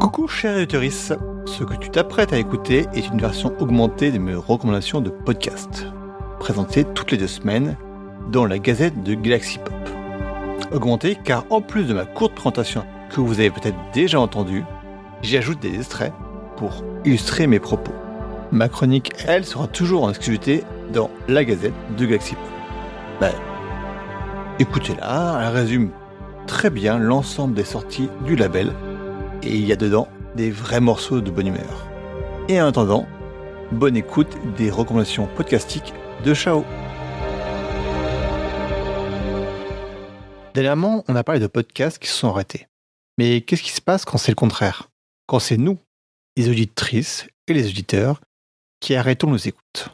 Coucou chère auditrice, ce que tu t'apprêtes à écouter est une version augmentée de mes recommandations de podcast, présentées toutes les 2 semaines dans la Gazette de Galaxy Pop. Augmentée car en plus de ma courte présentation que vous avez peut-être déjà entendue, j'y ajoute des extraits pour illustrer mes propos. Ma chronique, elle, sera toujours en exclusivité dans la Gazette de Galaxy Pop. Écoutez-la, elle résume très bien l'ensemble des sorties du label et il y a dedans des vrais morceaux de bonne humeur. Et en attendant, bonne écoute des recommandations podcastiques de Chao. Dernièrement, on a parlé de podcasts qui se sont arrêtés. Mais qu'est-ce qui se passe quand c'est le contraire ? Quand c'est nous, les auditrices et les auditeurs, qui arrêtons nos écoutes.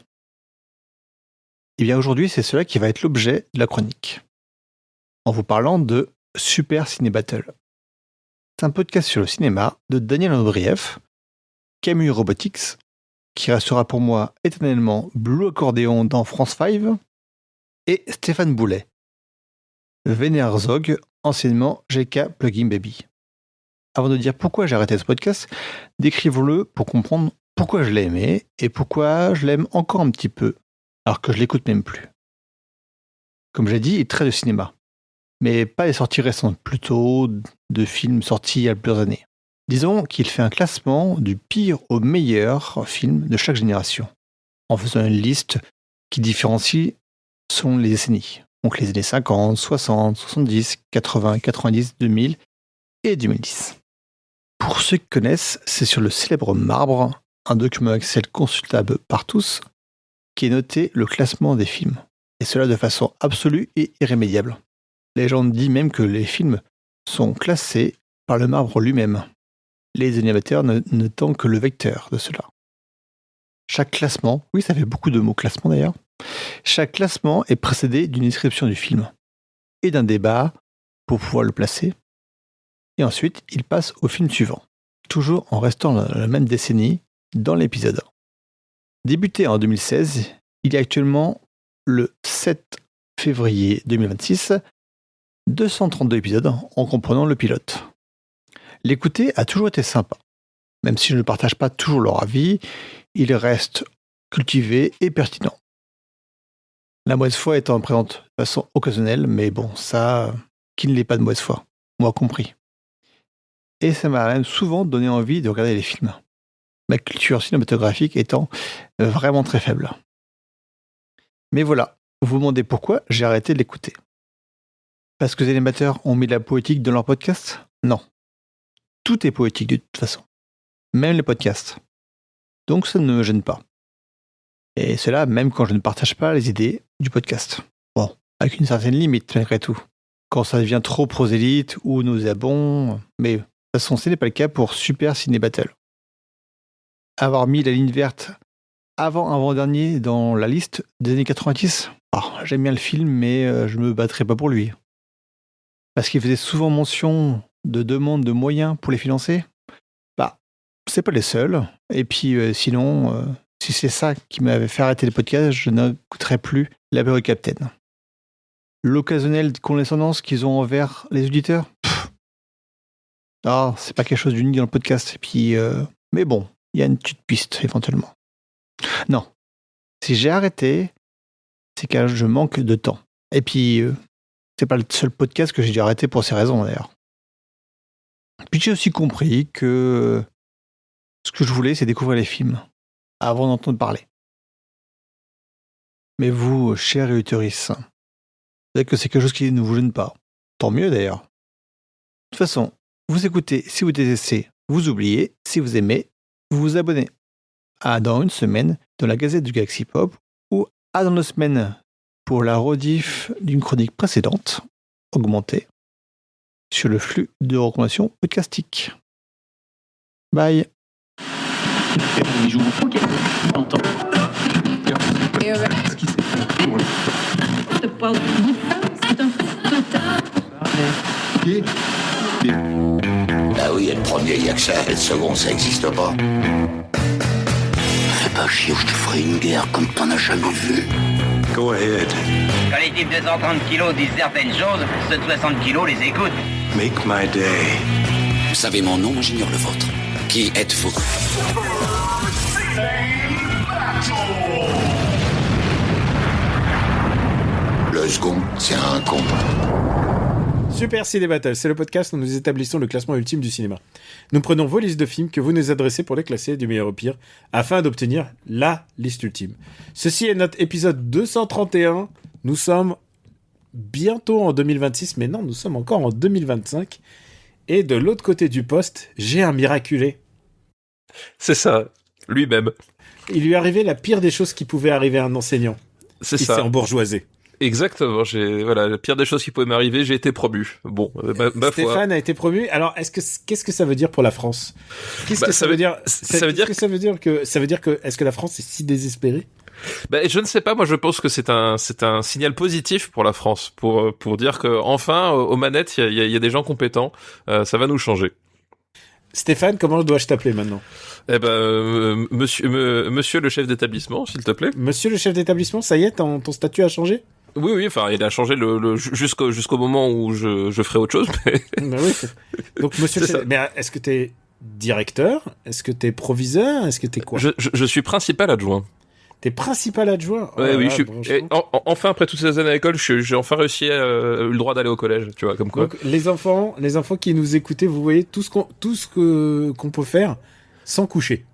Et bien aujourd'hui, c'est cela qui va être l'objet de la chronique. En vous parlant de Super Ciné Battle. C'est un podcast sur le cinéma de Daniel Andrieff, Camus Robotics, qui restera pour moi éternellement Blue Accordéon dans France 5, et Stéphane Boulet, Werner Herzog, anciennement GK Plugin Baby. Avant de dire pourquoi j'ai arrêté ce podcast, décrivons-le pour comprendre pourquoi je l'ai aimé et pourquoi je l'aime encore un petit peu, alors que je l'écoute même plus. Comme j'ai dit, il traite de cinéma, mais pas les sorties récentes, plutôt de films sortis il y a plusieurs années. Disons qu'il fait un classement du pire au meilleur film de chaque génération, en faisant une liste qui différencie selon les décennies. Donc les années 50, 60, 70, 80, 90, 2000 et 2010. Pour ceux qui connaissent, c'est sur le célèbre Marbre, un document Excel consultable par tous, qui est noté le classement des films, et cela de façon absolue et irrémédiable. La légende dit même que les films sont classés par le Marbre lui-même, les animateurs n'étant que le vecteur de cela. Chaque classement, oui ça fait beaucoup de mots classement d'ailleurs, chaque classement est précédé d'une description du film et d'un débat pour pouvoir le placer. Et ensuite, il passe au film suivant, toujours en restant dans la même décennie dans l'épisode 1. Débuté en 2016, il est actuellement le 7 février 2026, 232 épisodes en comprenant le pilote. L'écouter a toujours été sympa. Même si je ne partage pas toujours leur avis, il reste cultivé et pertinent. La mauvaise foi étant présente de façon occasionnelle, mais bon, ça, qui ne l'est pas de mauvaise foi, moi compris. Et ça m'a même souvent donné envie de regarder les films. Ma culture cinématographique étant vraiment très faible. Mais voilà, vous vous demandez pourquoi j'ai arrêté de l'écouter. Parce que les animateurs ont mis de la poétique dans leur podcast ? Non. Tout est poétique de toute façon. Même les podcasts. Donc ça ne me gêne pas. Et cela même quand je ne partage pas les idées du podcast. Bon, avec une certaine limite malgré tout. Quand ça devient trop prosélyte ou nauséabond, mais de toute façon ce n'est pas le cas pour Super Ciné Battle. Avoir mis la ligne verte avant-dernier dans la liste des années 90, j'aime bien le film mais je ne me battrai pas pour lui. Parce qu'il faisait souvent mention de demandes de moyens pour les financer, c'est pas les seuls. Et puis sinon, si c'est ça qui m'avait fait arrêter le podcast, je n'écouterai plus l'apéro Captain. L'occasionnelle condescendance qu'ils ont envers les auditeurs, c'est pas quelque chose d'unique dans le podcast. Et puis, mais bon, il y a une petite piste éventuellement. Non, si j'ai arrêté, c'est car je manque de temps. Et puis, c'est pas le seul podcast que j'ai dû arrêter pour ces raisons d'ailleurs. Puis j'ai aussi compris que ce que je voulais, c'est découvrir les films avant d'entendre parler. Mais vous, chers auditrices, vous savez que c'est quelque chose qui ne vous gêne pas. Tant mieux d'ailleurs. De toute façon, vous écoutez si vous détestez, vous oubliez, si vous aimez, vous vous abonnez. À dans une semaine dans la Gazette du Galaxy Pop ou à dans 2 semaines pour la rediff d'une chronique précédente, augmentée, sur le flux de recommandations podcastiques. Bye. Ah oui, et le premier, il n'y a que ça, et le second, ça n'existe pas. Fais pas chier ou je te ferai une guerre comme t'en as jamais vu. Go ahead. Quand les types de 130 kilos disent certaines choses, ceux de 60 kilos les écoutent. Make my day. Vous savez mon nom, j'ignore le vôtre. Qui êtes-vous? Le second, c'est un con. Super Ciné Battle, c'est le podcast où nous établissons le classement ultime du cinéma. Nous prenons vos listes de films que vous nous adressez pour les classer du meilleur au pire, afin d'obtenir la liste ultime. Ceci est notre épisode 231. Nous sommes bientôt en 2026, mais non, nous sommes encore en 2025. Et de l'autre côté du poste, j'ai un miraculé. C'est ça, lui-même. Il lui arrivait la pire des choses qui pouvaient arriver à un enseignant. C'est Il ça. s'est embourgeoisé. Exactement. La pire des choses qui pouvaient m'arriver, j'ai été promu. Bon, ma foi. Stéphane a été promu. Alors, qu'est-ce que ça veut dire pour la France? Qu'est-ce que ça veut dire? Ça veut dire que est-ce que la France est si désespérée? Je ne sais pas. Moi, je pense que c'est un signal positif pour la France, pour dire que enfin, aux manettes, il y a des gens compétents. Ça va nous changer. Stéphane, comment dois-je t'appeler maintenant? Monsieur le chef d'établissement, s'il te plaît. Monsieur le chef d'établissement, ça y est, ton statut a changé? Oui, enfin, il a changé jusqu'au moment où je ferai autre chose. Mais... Ben oui. Donc, monsieur le chef... Mais est-ce que t'es directeur? Est-ce que t'es proviseur? Est-ce que t'es quoi? Je suis principal adjoint. T'es principal adjoint? Oui, enfin, après toutes ces années à l'école, j'ai enfin réussi le droit d'aller au collège, tu vois, comme quoi. Donc, les enfants qui nous écoutaient, vous voyez tout ce qu'on peut faire sans coucher.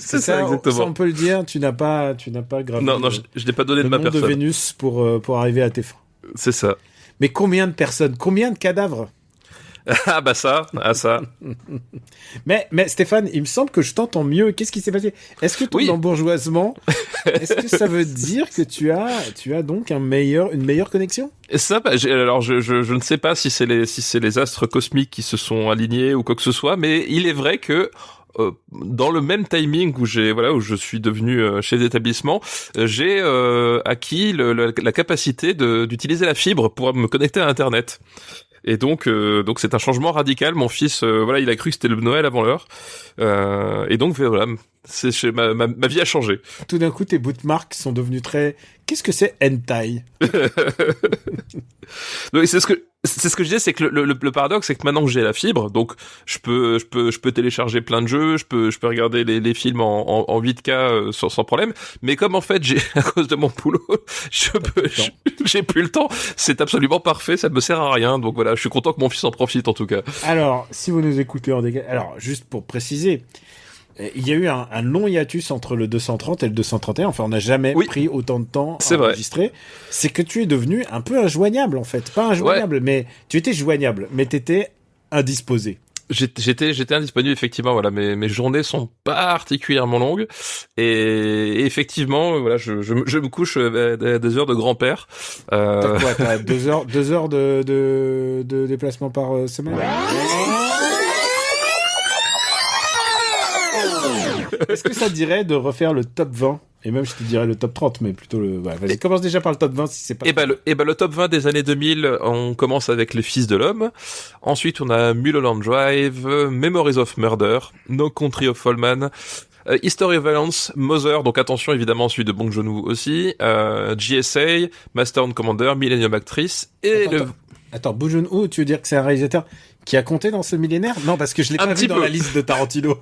C'est ça, exactement. Ça, on peut le dire, tu n'as pas gravé. Non, je n'ai pas donné de ma personne. De Vénus pour arriver à tes fins. C'est ça. Mais combien de personnes, combien de cadavres? Ah bah ça. mais Stéphane, il me semble que je t'entends mieux. Qu'est-ce qui s'est passé? Est-ce que ton embourgeoisement, est-ce que ça veut dire que tu as donc une meilleure connexion? Ça, alors je ne sais pas si c'est les astres cosmiques qui se sont alignés ou quoi que ce soit, mais il est vrai que dans le même timing où je suis devenu chef d'établissement, j'ai acquis la capacité d'utiliser la fibre pour me connecter à Internet. Et donc c'est un changement radical. Mon fils, il a cru que c'était le Noël avant l'heure. Et donc voilà, ma vie a changé. Tout d'un coup, tes bookmarks sont devenus très... Qu'est-ce que c'est hentai? Donc, c'est ce que je disais, c'est que le paradoxe, c'est que maintenant que j'ai la fibre, donc je peux télécharger plein de jeux, je peux regarder les films en 8K sans problème. Mais comme en fait à cause de mon boulot, j'ai plus le temps. C'est absolument parfait, ça me sert à rien. Donc voilà, je suis content que mon fils en profite en tout cas. Alors, si vous nous écoutez en dégâts, alors juste pour préciser. Il y a eu un long hiatus entre le 230 et le 231. Enfin, on n'a jamais pris autant de temps à enregistrer. C'est que tu es devenu un peu injoignable, en fait. Pas injoignable, mais tu étais joignable, mais t'étais indisposé. J'étais indisponible, effectivement. Voilà, mes journées sont particulièrement longues et effectivement, voilà, je me couche à des heures de grand-père. T'as quoi? T'as 2 heures de déplacement par semaine? Est-ce que ça te dirait de refaire le top 20? Et même, je te dirais le top 30, mais plutôt le... Ouais, vas-y, commence déjà par le top 20, si c'est pas... Le top 20 des années 2000, on commence avec Les Fils de l'Homme. Ensuite, on a Mulholland Drive, Memories of Murder, No Country for Old Men, History of Violence, Mother, donc attention, évidemment, celui de Bong Joon-ho aussi, GSA, Master and Commander, Millennium Actress, et Attends, Bong Joon-ho, tu veux dire que c'est un réalisateur qui a compté dans ce millénaire? Non, parce que je l'ai pas vu dans la liste de Tarantino.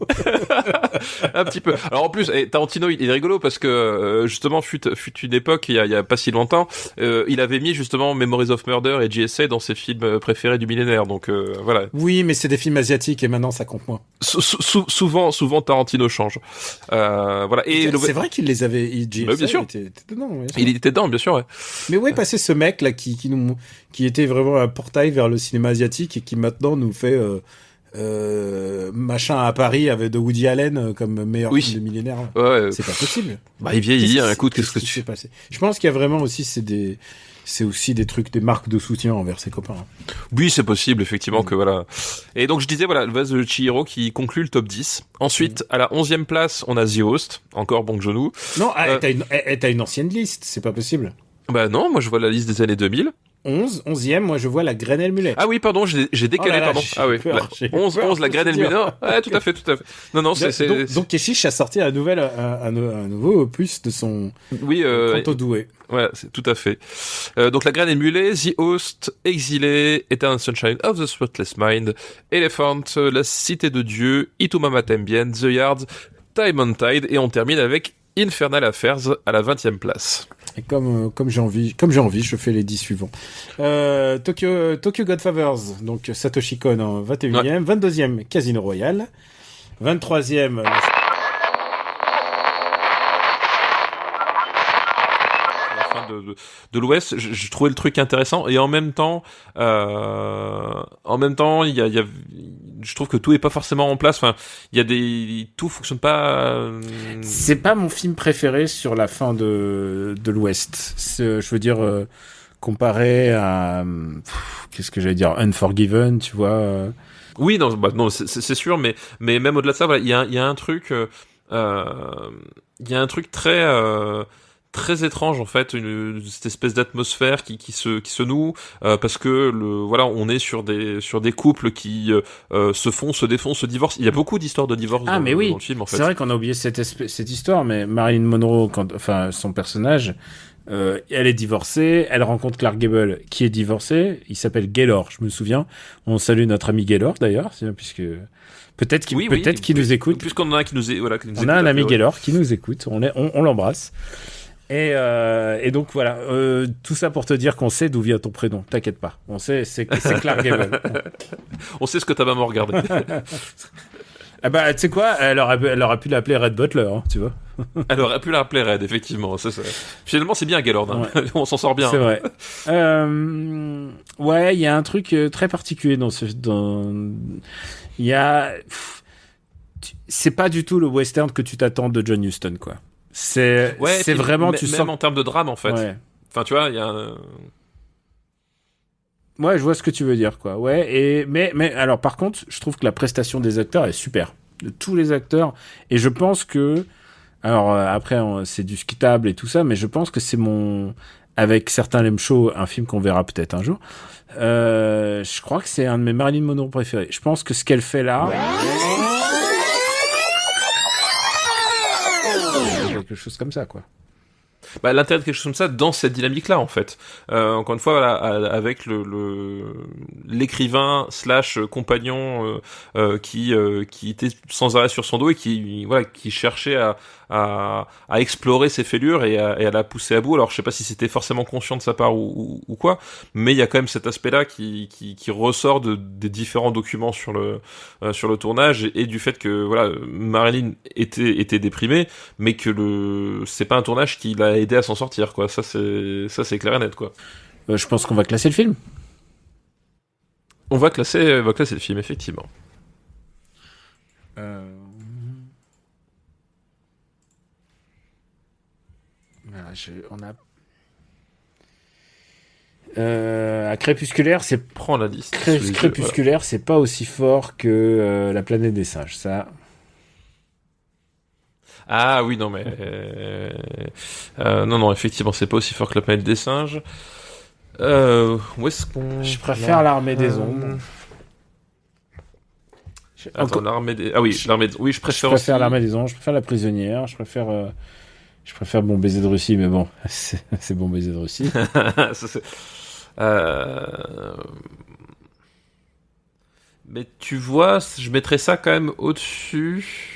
Un petit peu. Alors en plus, Tarantino, il est rigolo parce que justement, fut une époque, il y a pas si longtemps, il avait mis justement Memories of Murder et GSA dans ses films préférés du millénaire. Donc voilà. Oui, mais c'est des films asiatiques et maintenant ça compte moins. Souvent Tarantino change. Voilà. Et c'est vrai qu'il les avait. Bien sûr. Était dedans, bien sûr. Il était dedans, bien sûr. Ouais. Mais où est passé ce mec là qui était vraiment un portail vers le cinéma asiatique et qui maintenant nous fait machin à Paris avec de Woody Allen comme meilleur film de millénaire. Ouais. C'est pas possible. Bah il vieillit. Écoute, qu'est-ce que tu fais passer? Je pense qu'il y a vraiment aussi c'est aussi des trucs, des marques de soutien envers ses copains. Oui, c'est possible, effectivement, que voilà. Et donc, je disais, voilà, le vase de Chihiro qui conclut le top 10. Ensuite, à la 11e place, on a The Host, encore Bong Joon-ho. Non, t'as une ancienne liste, c'est pas possible. Bah non, moi je vois la liste des années 2000. 11e, moi je vois la Grenelle Mulet. Ah oui, pardon, j'ai décalé, Oh là là, pardon. j'ai Ah oui, peur, j'ai 11, peur 11, la de graine et le te dire. minot. Ouais, tout à fait, tout à fait. Non, non, Donc Keshish a sorti un nouveau opus de son oui, Canto Doué. ouais, c'est tout à fait. Donc la graine et le mulet, The Host, Exilé, Eternal Sunshine of the Spotless Mind, Elephant, La Cité de Dieu, Itumama Tembien, The Yard, Time on Tide, et on termine avec Infernal Affairs à la 20e place. Et comme j'ai envie, je fais les 10 suivants. Tokyo Godfathers, donc Satoshi Kon en 21e, 22e Casino Royale, 23e De l'Ouest, je trouvais le truc intéressant, et en même temps, il y a, je trouve que tout est pas forcément en place. Enfin, il y a tout fonctionne pas. C'est pas mon film préféré sur la fin de l'Ouest. Je veux dire, comparé à qu'est-ce que j'allais dire, Unforgiven, tu vois. Oui, non, non, c'est sûr, mais même au-delà de ça, voilà, il y a un truc, très étrange en fait, cette espèce d'atmosphère qui se noue, parce que voilà, on est sur des couples qui se défont, se divorcent. Il y a beaucoup d'histoires de divorce dans le film en fait. C'est vrai qu'on a oublié cette histoire, mais Marilyn Monroe, son personnage, elle est divorcée, elle rencontre Clark Gable qui est divorcé, il s'appelle Gaylor, je me souviens. On salue notre ami Gaylor d'ailleurs, puisque peut-être qu'il nous écoute. Puisqu'on en a un qui nous écoute. On a un ami Gaylor qui nous écoute, on l'embrasse. Et donc voilà, tout ça pour te dire qu'on sait d'où vient ton prénom, t'inquiète pas. On sait, c'est Clark Gable. On sait ce que ta maman regarde. Ah bah tu sais quoi, elle aurait pu l'appeler Red Butler, hein, tu vois. Elle aurait pu l'appeler Red, effectivement. Ça. Finalement, c'est bien Gaylord, hein. Ouais. On s'en sort bien. C'est vrai. Ouais, il y a un truc très particulier il y a, c'est pas du tout le western que tu t'attends de John Huston, quoi. C'est vraiment, tu sens. Même en termes de drame, en fait. Ouais. Enfin, tu vois, il y a Ouais, je vois ce que tu veux dire, quoi. Ouais, mais alors, par contre, je trouve que la prestation des acteurs est super. De tous les acteurs. Et je pense que, alors, après, c'est discutable et tout ça, mais je pense que c'est avec certains Lem Show, un film qu'on verra peut-être un jour. Je crois que c'est un de mes Marilyn Monroe préférés. Je pense que ce qu'elle fait là, quelque chose comme ça, quoi. Bah, l'intérêt de quelque chose comme ça dans cette dynamique-là, en fait. Encore une fois, voilà, avec l'écrivain / compagnon qui était sans arrêt sur son dos et qui cherchait à explorer ses fêlures et à la pousser à bout. Alors, je sais pas si c'était forcément conscient de sa part ou quoi, mais il y a quand même cet aspect-là qui ressort des différents documents sur le tournage et du fait que voilà, Marilyn était déprimée, mais que c'est pas un tournage qui l'a aidé à s'en sortir, quoi. Ça c'est clair et net, quoi. Je pense qu'on va classer le film. On va classer le film, effectivement. À Crépusculaire, Prends la liste. Crépusculaire, c'est pas aussi fort que La Planète des Singes, ça. Ah oui, non mais non, effectivement, c'est pas aussi fort que La Planète des Singes. Où est-ce qu'on... Je préfère l'Armée des Ombres. Attends, l'Armée des... Ah oui, oui, je préfère aussi... l'Armée des Ombres, je préfère La Prisonnière, je préfère Bon Baiser de Russie, mais bon, c'est Bon Baiser de Russie. Mais tu vois, je mettrais ça quand même au-dessus...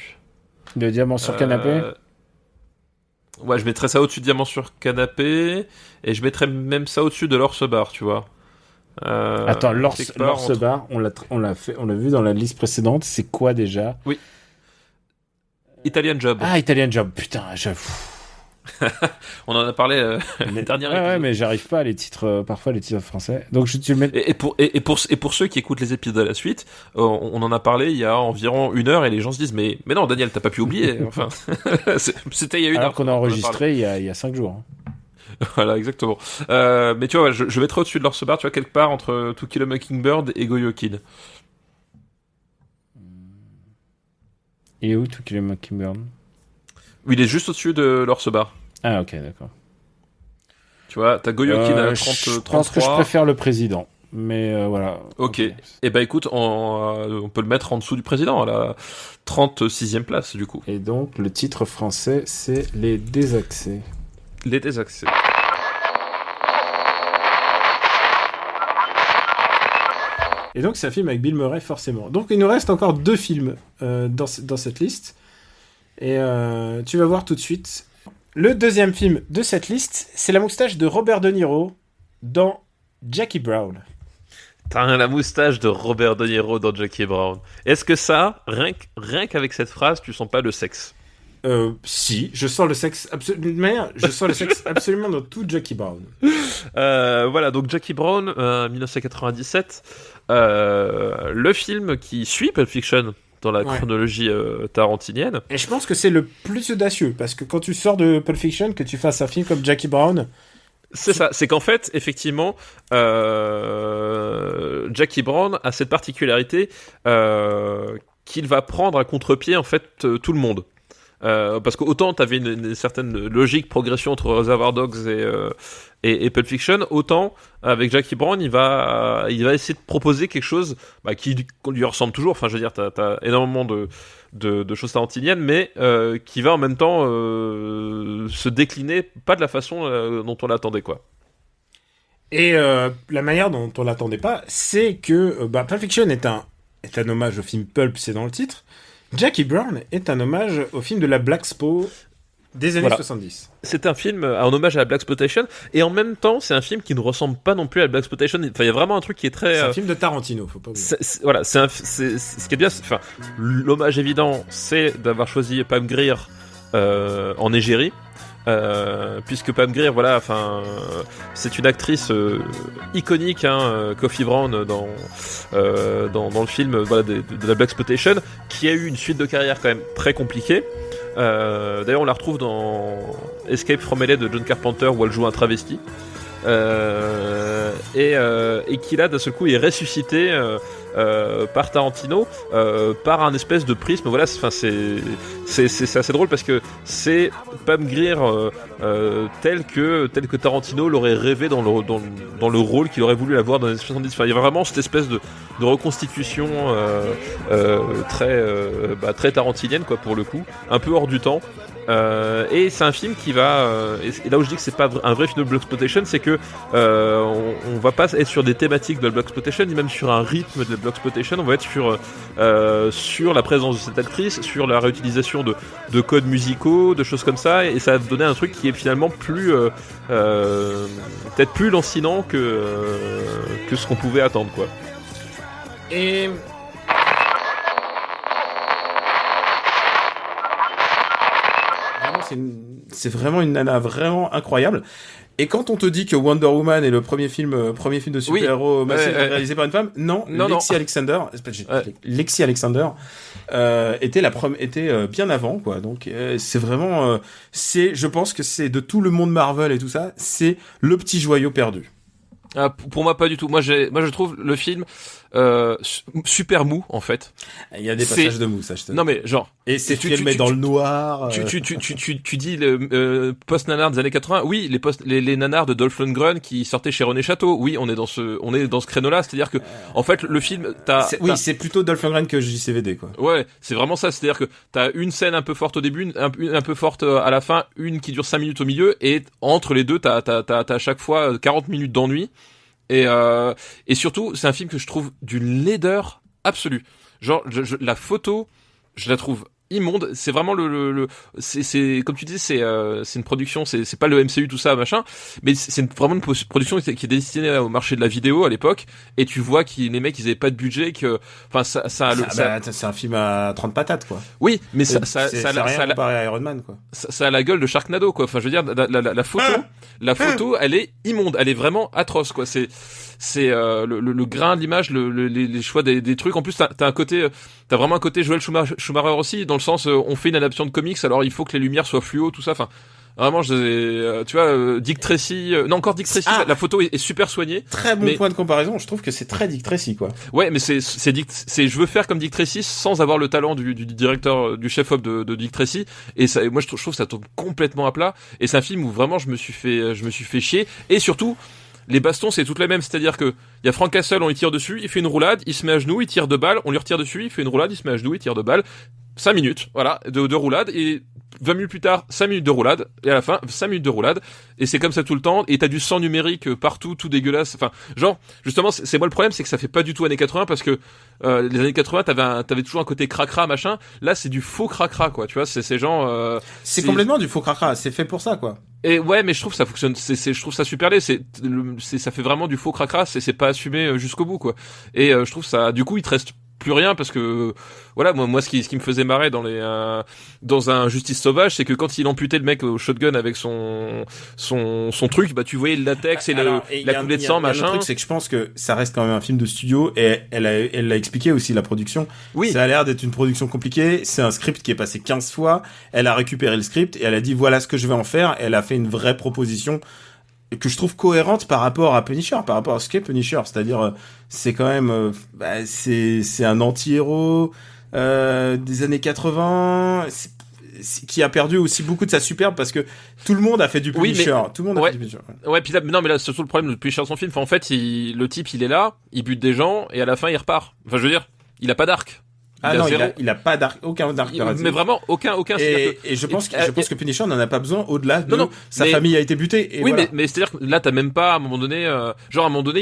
De Diamant sur canapé. Ouais, je mettrais ça au-dessus de Diamant sur canapé, et je mettrais même ça au-dessus de l'Orse Bar, tu vois. Attends, l'Orse Bar, on l'a vu dans la liste précédente. C'est quoi déjà? Oui. Italian Job. Ah, Italian Job. Putain, j'avoue. On en a parlé la dernière épisode. Ouais, mais j'arrive pas à les titres, parfois les titres français. Donc tu le mets. Et pour ceux qui écoutent les épisodes à la suite, on en a parlé il y a environ 1 heure et les gens se disent mais non Daniel, t'as pas pu oublier. Enfin, c'était il y a 1 heure. Alors qu'on a enregistré il y a 5 jours. Voilà, exactement. Mais tu vois, je mettrais au-dessus de l'Orse Bar, tu vois, quelque part entre To Kill a Mockingbird et Go-Yo Kid. Et où To Kill a Mockingbird? Oui, il est juste au-dessus de l'Orse Bar. Ah ok, d'accord. Tu vois, t'as Goyokin à Je 30, pense que je 33. préfère le président. Mais voilà. Ok. Et bah écoute, on peut le mettre en dessous du président, à la 36e place, du coup. Et donc, le titre français, c'est Les Désaxés. Les désaxés. Et donc, c'est un film avec Bill Murray, forcément. Donc, il nous reste encore 2 films dans cette liste. Et tu vas voir tout de suite. Le deuxième film de cette liste, c'est la moustache de Robert De Niro dans Jackie Brown. T'as la moustache de Robert De Niro dans Jackie Brown. Est-ce que ça, rien qu'avec cette phrase, tu sens pas le sexe? Si, je sens le sexe absolument dans tout Jackie Brown. Voilà, donc Jackie Brown, 1997, le film qui suit Pulp Fiction dans la chronologie tarantinienne. Et je pense que c'est le plus audacieux, parce que quand tu sors de Pulp Fiction, que tu fasses un film comme Jackie Brown... C'est ça, c'est qu'en fait, effectivement, Jackie Brown a cette particularité qu'il va prendre à contre-pied, en fait, tout le monde. Parce qu'autant t'avais une certaine logique, progression entre Reservoir Dogs et Pulp Fiction, autant avec Jackie Brown, il va essayer de proposer quelque chose qui lui ressemble toujours. Enfin, je veux dire, t'as énormément de choses tarantiniennes, mais qui va en même temps se décliner, pas de la façon dont on l'attendait, quoi. Et la manière dont on l'attendait pas, c'est que Pulp Fiction est un hommage au film Pulp, c'est dans le titre. Jackie Brown est un hommage au film de la Blaxploitation des années 70. C'est un film en hommage à la Blaxploitation, et en même temps, c'est un film qui ne ressemble pas non plus à la Blaxploitation. Enfin, il y a vraiment un truc qui est très... C'est un film de Tarantino, faut pas oublier. Voilà, ce qui est bien, enfin, l'hommage évident, c'est d'avoir choisi Pam Grier en égérie. Puisque Pam Grier, voilà, enfin, c'est une actrice iconique, Coffee Brown dans le film, voilà, de la Blaxploitation, qui a eu une suite de carrière quand même très compliquée. D'ailleurs, on la retrouve dans Escape from LA de John Carpenter, où elle joue un travesti. Et qui là d'un seul coup est ressuscité par Tarantino par un espèce de prisme. Voilà, c'est assez drôle parce que c'est Pam Grier tel que Tarantino l'aurait rêvé dans le rôle qu'il aurait voulu avoir dans les années 70. Enfin, il y a vraiment cette espèce de reconstitution très tarantinienne, quoi, pour le coup, un peu hors du temps. Et c'est un film qui va et là où je dis que c'est pas un vrai film de Blaxploitation, c'est que on va pas être sur des thématiques de la Blaxploitation, ni même sur un rythme de la Blaxploitation. On va être sur la présence de cette actrice, sur la réutilisation de codes musicaux, de choses comme ça, et ça va donner un truc qui est finalement plus peut-être plus lancinant que ce qu'on pouvait attendre, quoi. Et c'est vraiment une nana vraiment incroyable. Et quand on te dit que Wonder Woman est le premier film de super-héros réalisé par une femme, non. Lexi Alexander était bien avant, quoi. Donc c'est vraiment je pense que c'est de tout le monde Marvel et tout ça, c'est le petit joyau perdu. Pour moi, pas du tout. Moi, je trouve le film super mou, en fait. Il y a des passages de mou, ça. Non, mais genre. Et c'est filmé dans le noir. Tu dis le post-nanar des années 80. Oui, les nanars de Dolph Lundgren qui sortaient chez René Château. Oui, on est dans ce créneau-là. C'est-à-dire que, en fait, le film, c'est plutôt Dolph Lundgren que JCVD, quoi. Ouais, c'est vraiment ça. C'est-à-dire que t'as une scène un peu forte au début, un peu forte à la fin, une qui dure 5 minutes au milieu, et entre les deux, t'as à chaque fois 40 minutes d'ennui. Et surtout, c'est un film que je trouve d'une laideur absolue. Genre, la photo, je la trouve immonde. C'est vraiment c'est comme tu dis, c'est une production, c'est pas le MCU tout ça machin, mais c'est vraiment une production qui est destinée au marché de la vidéo à l'époque. Et tu vois que les mecs, ils avaient pas de budget, que enfin c'est un film à 30 patates, quoi. Oui, mais ça rien comparé à Iron Man, quoi. Ça a la gueule de Sharknado, quoi. Enfin, je veux dire, la photo, elle est immonde, elle est vraiment atroce, quoi. C'est le grain de l'image, les choix des trucs. En plus, t'as vraiment un côté Joel Schumacher aussi, dans le sens on fait une adaptation de comics, alors il faut que les lumières soient fluo, tout ça. Enfin, Vraiment, tu vois, Dick Tracy, non encore Dick Tracy, la photo est super soignée. Très bon point de comparaison. Je trouve que c'est très Dick Tracy, quoi. Ouais, mais je veux faire comme Dick Tracy sans avoir le talent du directeur, du chef-op de Dick Tracy. Et ça, moi, je trouve que ça tombe complètement à plat. Et c'est un film où vraiment je me suis fait chier. Et surtout, les bastons, c'est toutes les mêmes. C'est-à-dire que il y a Frank Castle, on lui tire dessus, il fait une roulade, il se met à genoux, il tire 2 balles, on lui retire dessus, il fait une roulade, il se met à genoux, il tire 2 balles. 5 minutes, voilà, de roulade, et 20 minutes plus tard, 5 minutes de roulade, et à la fin, 5 minutes de roulade, et c'est comme ça tout le temps, et t'as du sang numérique partout, tout dégueulasse, enfin, genre, justement, c'est moi le problème, c'est que ça fait pas du tout années 80, parce que les années 80, t'avais toujours un côté cracra, machin, là, c'est du faux cracra, quoi, tu vois, c'est genre... c'est complètement du faux cracra, c'est fait pour ça, quoi. Et ouais, mais je trouve que ça fonctionne, je trouve ça super laid, ça fait vraiment du faux cracra, c'est pas assumé jusqu'au bout, quoi. Et je trouve ça, du coup, il te reste plus rien parce que voilà, moi ce qui me faisait marrer dans un Justice sauvage, c'est que quand il amputait le mec au shotgun avec son truc, bah tu voyais le latex et la coulée de sang, machin. Le truc, c'est que je pense que ça reste quand même un film de studio, et elle l'a expliqué aussi, la production. Oui. Ça a l'air d'être une production compliquée, c'est un script qui est passé 15 fois, elle a récupéré le script et elle a dit voilà ce que je vais en faire, et elle a fait une vraie proposition que je trouve cohérente par rapport à Punisher, par rapport à ce qu'est Punisher, c'est-à-dire c'est quand même c'est un anti-héros des années 80 qui a perdu aussi beaucoup de sa superbe parce que tout le monde a fait du Punisher, tout le monde a fait du Punisher. Ouais, puis là, non, mais là, c'est surtout le problème de Punisher son film. Enfin, en fait, le type, il est là, il bute des gens, et à la fin, il repart. Enfin, je veux dire, il a pas d'arc. Il a pas d'arc, aucun dark. Mais vraiment, aucun. Et je pense que Punisher n'en a pas besoin au-delà de sa famille a été butée. Et oui, voilà. mais c'est-à-dire que là, t'as même pas, à un moment donné,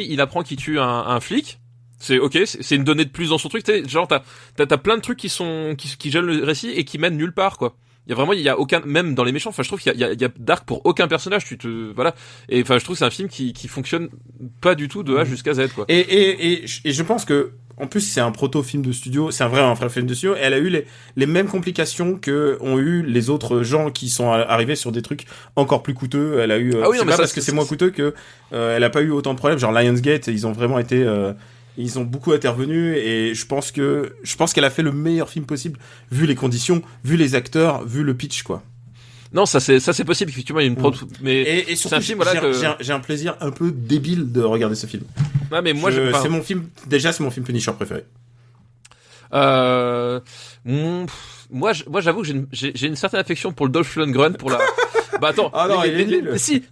il apprend qu'il tue un flic. C'est ok, c'est une donnée de plus dans son truc. Genre, t'as plein de trucs qui gênent le récit et qui mènent nulle part, quoi. Il y a aucun, même dans les méchants, enfin, je trouve qu'il y a d'arc pour aucun personnage, voilà. Et enfin, je trouve que c'est un film qui fonctionne pas du tout de A jusqu'à Z, quoi. Et je pense que, en plus, c'est un proto-film de studio, c'est un vrai film de studio, et elle a eu les mêmes complications que ont eu les autres gens qui sont arrivés sur des trucs encore plus coûteux. Elle a eu, c'est pas parce que c'est moins coûteux que, elle a pas eu autant de problèmes, genre Lionsgate, ils ont vraiment été, ils ont beaucoup intervenu, et je pense qu'elle a fait le meilleur film possible, vu les conditions, vu les acteurs, vu le pitch, quoi. Non, ça c'est possible, effectivement, il y a une prod, mais et surtout, c'est un film, voilà, j'ai un plaisir un peu débile de regarder ce film. Ouais, mais moi, c'est mon film Punisher préféré. Moi, j'avoue que j'ai une certaine affection pour le Dolph Lundgren, pour la. Bah attends,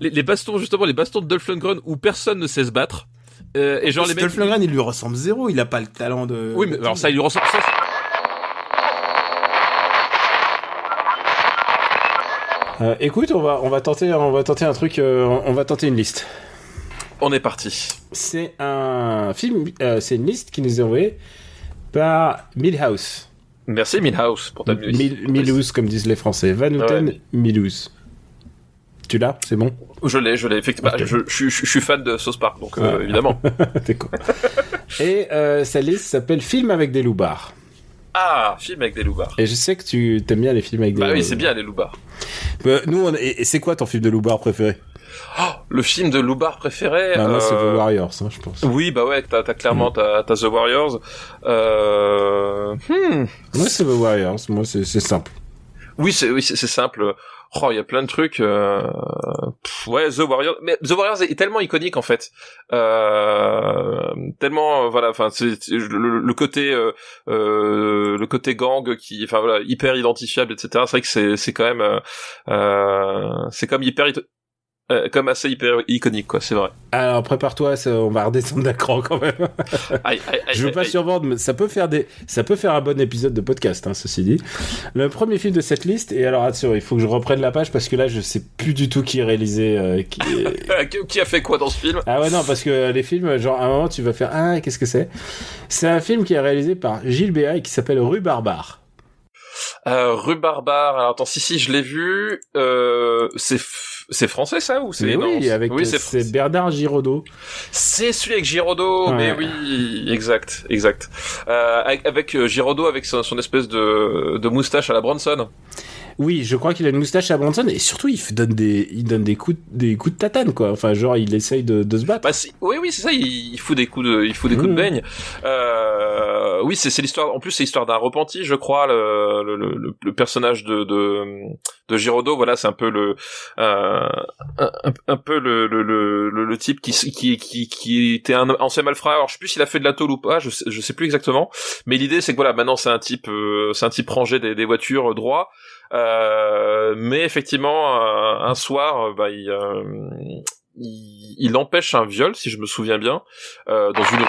les bastons, justement, les bastons de Dolph Lundgren où personne ne sait se battre. Et genre les mecs. Dolph Lundgren, il lui ressemble zéro, il a pas le talent de. Oui, mais alors ça, il lui ressemble. Écoute, on va tenter un truc, on va tenter une liste. On est parti. C'est un film, c'est une liste qui nous est envoyée par Milhouse. Merci Milhouse pour ta musique. Milhouse, comme disent les Français. Van Houten, ouais. Milhouse. Tu l'as? C'est bon? Je l'ai, effectivement. Okay. Je suis fan de South Park, donc évidemment. T'es con. Et sa liste s'appelle Film avec des loupards. Ah, film avec des loupards. Et je sais que tu t'aimes bien les films avec des loupards. Bah oui, c'est bien les loupards. Nous, et c'est quoi ton film de loupard préféré? Oh, le film de loupard préféré. Moi, c'est The Warriors, hein, je pense. Oui, bah ouais, t'as clairement t'as The Warriors. Moi, c'est The Warriors. Moi, c'est simple. Oui, c'est simple. Oh, il y a plein de trucs. Ouais, The Warriors. Mais The Warriors est tellement iconique en fait. Tellement, voilà. Enfin, c'est le côté gang qui, enfin voilà, hyper identifiable, etc. C'est vrai que c'est quand même, c'est comme comme assez hyper iconique, quoi, c'est vrai. Alors, prépare-toi, on va redescendre d'un cran, quand même. Je veux pas survendre, mais ça peut faire un bon épisode de podcast, hein, ceci dit. Le premier film de cette liste, et alors, attention, il faut que je reprenne la page, parce que là, je sais plus du tout qui est réalisé, qui a fait quoi dans ce film? Ah ouais, non, parce que les films, genre, à un moment, tu vas faire, ah, qu'est-ce que c'est? C'est un film qui est réalisé par Gilles Béat et qui s'appelle Rue Barbare. Rue Barbare, alors attends, si, je l'ai vu, c'est français ça ou c'est oui, c'est Bernard Giraudot. C'est celui avec Giraudot, ouais. Mais oui, exact. Avec Giraudot avec son espèce de moustache à la Bronson. Oui, je crois qu'il a une moustache à Bronson et surtout il donne des coups de tatane quoi. Enfin genre il essaye de se battre. Bah, oui, c'est ça. Il fout des coups de beigne. Oui, c'est l'histoire. En plus, c'est l'histoire d'un repenti, je crois. Le personnage de Giraudot, voilà, c'est un peu le type qui était un ancien malfrat. Alors, je sais plus s'il a fait de la tôle ou pas. Je sais plus exactement. Mais l'idée, c'est que voilà, maintenant, c'est un type rangé des voitures droit. Mais effectivement, un soir, il empêche un viol, si je me souviens bien, dans une...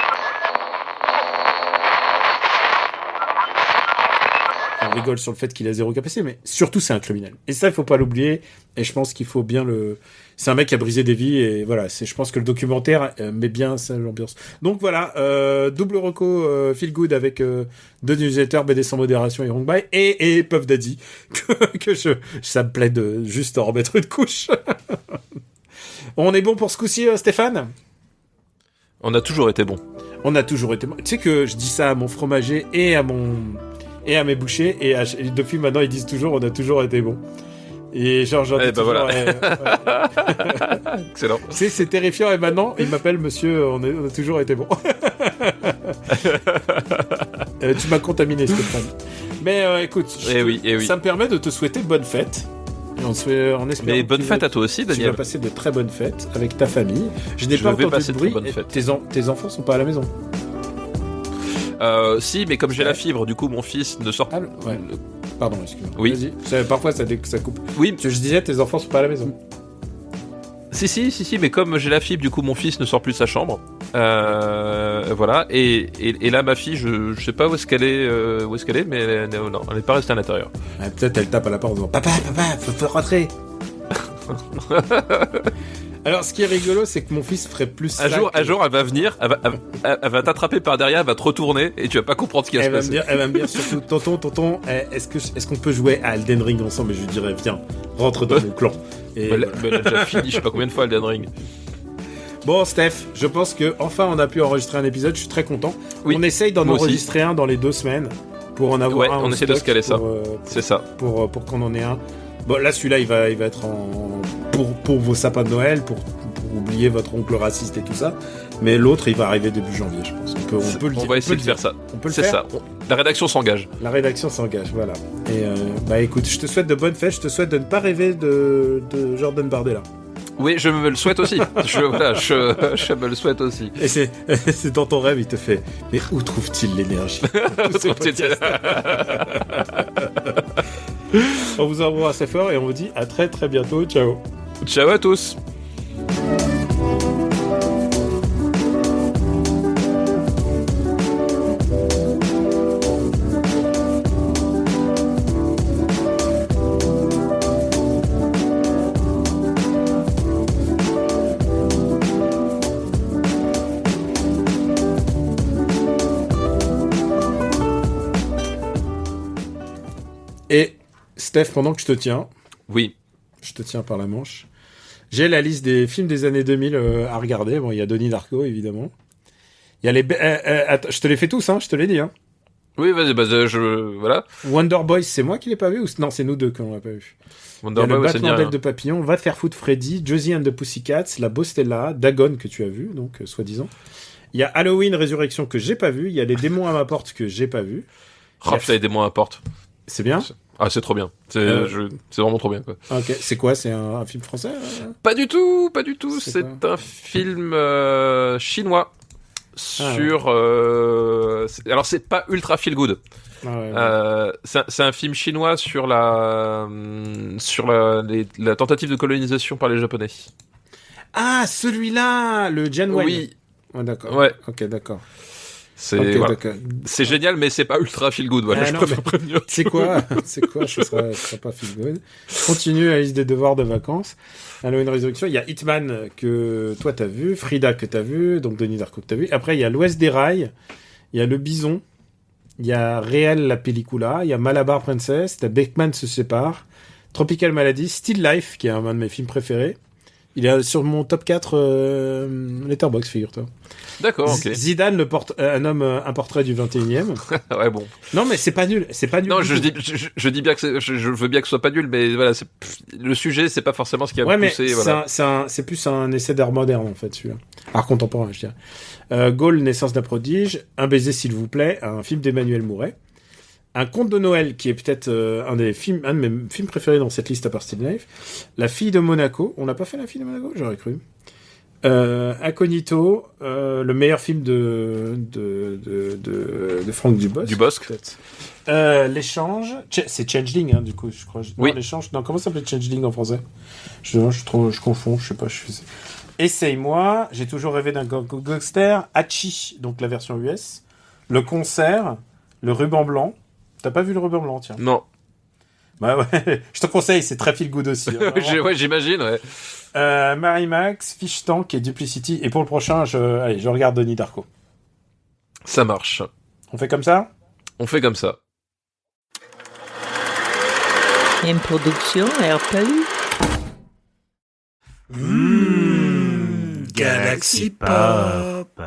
On rigole sur le fait qu'il a 0 capacité, mais surtout c'est un criminel. Et ça, il faut pas l'oublier. Et je pense qu'il faut bien c'est un mec qui a brisé des vies et voilà. Je pense que le documentaire met bien ça l'ambiance. Donc voilà, double reco feel good avec deux newsletters BD sans modération et Wrong Buy et Puff Daddy que ça me plaît de juste en remettre une couche. On est bon pour ce coup-ci, Stéphane ? On a toujours été bon. On a toujours été bon. Tu sais que je dis ça à mon fromager et à mes bouchers et depuis maintenant ils disent toujours on a toujours été bon. Et genre j'en dis toujours, voilà. Excellent. C'est terrifiant et maintenant il m'appelle monsieur on a toujours été bon. Tu m'as contaminé Stéphane. Mais écoute, ça me permet de te souhaiter bonne fête. En espérant mais bonne fête à toi aussi, Daniel. Tu vas passer de très bonnes fêtes avec ta famille. Je n'ai pas entendu de bruit. Tes enfants sont pas à la maison. Si, mais comme j'ai la fibre, du coup, mon fils ne sort pas. Ouais. Pardon, excuse-moi. Oui. Vas-y. Parfois, ça coupe. Oui. Je disais, tes enfants sont pas à la maison. Si, mais comme j'ai la fibre, du coup, mon fils ne sort plus de sa chambre. Voilà. Et là, ma fille, je sais pas où est-ce qu'elle est, mais elle n'est pas restée à l'intérieur. Peut-être elle tape à la porte en disant Papa, faut rentrer. Alors, ce qui est rigolo, c'est que mon fils ferait plus ça. Un jour, elle va venir, elle va t'attraper par derrière, elle va te retourner et tu vas pas comprendre ce qui va se passer. Elle va me dire surtout, tonton, est-ce qu'on peut jouer à Elden Ring ensemble? Et je lui dirais, viens, rentre dans mon clan. Et elle a déjà fini, je sais pas combien de fois Elden Ring. Bon, Steph, je pense que enfin on a pu enregistrer un épisode. Je suis très content. Oui, on essaye d'en enregistrer un dans les 2 semaines pour en avoir un. On essaie de se caler ça. C'est ça. Pour qu'on en ait un. Bon, là, celui-là, il va être pour vos sapins de Noël, pour oublier votre oncle raciste et tout ça. Mais l'autre, il va arriver début janvier, je pense. On va essayer de faire ça. On peut le faire. C'est ça. La rédaction s'engage. Voilà. Et écoute, je te souhaite de bonnes fêtes. Je te souhaite de ne pas rêver de Jordan Bardella. Oui, je me le souhaite aussi. Je me le souhaite aussi. Et c'est dans ton rêve, il te fait. Mais où trouve-t-il l'énergie? On vous envoie assez fort et on vous dit à très très bientôt. Ciao. Ciao à tous. Et Steph, pendant que je te tiens, oui, je te tiens par la manche, j'ai la liste des films des années 2000 à regarder. Bon, il y a Donnie Darko, évidemment. Il y a les... attends, je te les fais tous, hein, je te l'ai dit. Hein. Oui, vas-y, voilà. Wonder Boy, c'est moi qui l'ai pas vu ou non, c'est nous deux qui l'ont pas vu. Wonder il y a Boy, le Batman d'aile de Papillon, Va te faire foutre Freddy, Josie and the Pussycats, La Bostella, Dagon que tu as vu, donc soi-disant. Il y a Halloween Résurrection que j'ai pas vu. Il y a Les démons à ma porte que j'ai pas vu. Oh putain, Les démons à ma porte. C'est bien. Ah, c'est trop bien. C'est vraiment trop bien, quoi. Ok, c'est quoi? C'est un film français? Pas du tout. C'est un film chinois sur... Alors, c'est pas ultra feel good. C'est un film chinois sur la tentative de colonisation par les Japonais. Ah, celui-là, le Gen Y. Oui. Oh, d'accord. Ouais. Ok, d'accord. C'est génial, mais c'est pas ultra feel good. Voilà, je préfère prévenir. C'est quoi? Je serais pas feel good. Continue la liste des devoirs de vacances. Alors, une résurrection. Il y a Hitman que toi t'as vu, Frida que t'as vu, donc Donnie Darko que t'as vu. Après, il y a L'Ouest des Rails. Il y a Le Bison. Il y a Réel la pellicula. Il y a Malabar Princess. T'as Beckman se sépare. Tropical Malady. Still Life, qui est un de mes films préférés. Il est sur mon top 4 Letterboxd, figure-toi. D'accord, ok. Zidane, un portrait du 21e. Ouais, bon. Non, mais c'est pas nul. C'est pas nul. Non, je dis bien que je veux bien que ce soit pas nul, mais voilà, le sujet, c'est pas forcément ce qui a poussé. Mais voilà. c'est plus un essai d'art moderne, en fait, celui-là. Art contemporain, je dirais. Gaulle, naissance d'un prodige. Un baiser, s'il vous plaît. Un film d'Emmanuel Mouret. Un conte de Noël, qui est peut-être un de mes films préférés dans cette liste à part Still Life. La fille de Monaco. On n'a pas fait La fille de Monaco, j'aurais cru. Incognito, le meilleur film de Franck Dubosc. Dubosc. Peut-être. L'échange. C'est Changeling, hein, du coup, je crois. Non, oui. L'échange. Non, comment ça s'appelle Changeling en français? Je confonds, je sais pas. Essaye-moi. J'ai toujours rêvé d'un gangster. Hachi, donc la version US. Le concert. Le ruban blanc. T'as pas vu le ruban blanc, tiens? Non. Bah ouais, je te conseille, c'est très feel good aussi. Hein, ouais, j'imagine, ouais. Marie-Max, Fish Tank et Duplicity. Et pour le prochain, je regarde Denis Darko. Ça marche. On fait comme ça? On fait comme ça. Une production RPU. Galaxy Pop.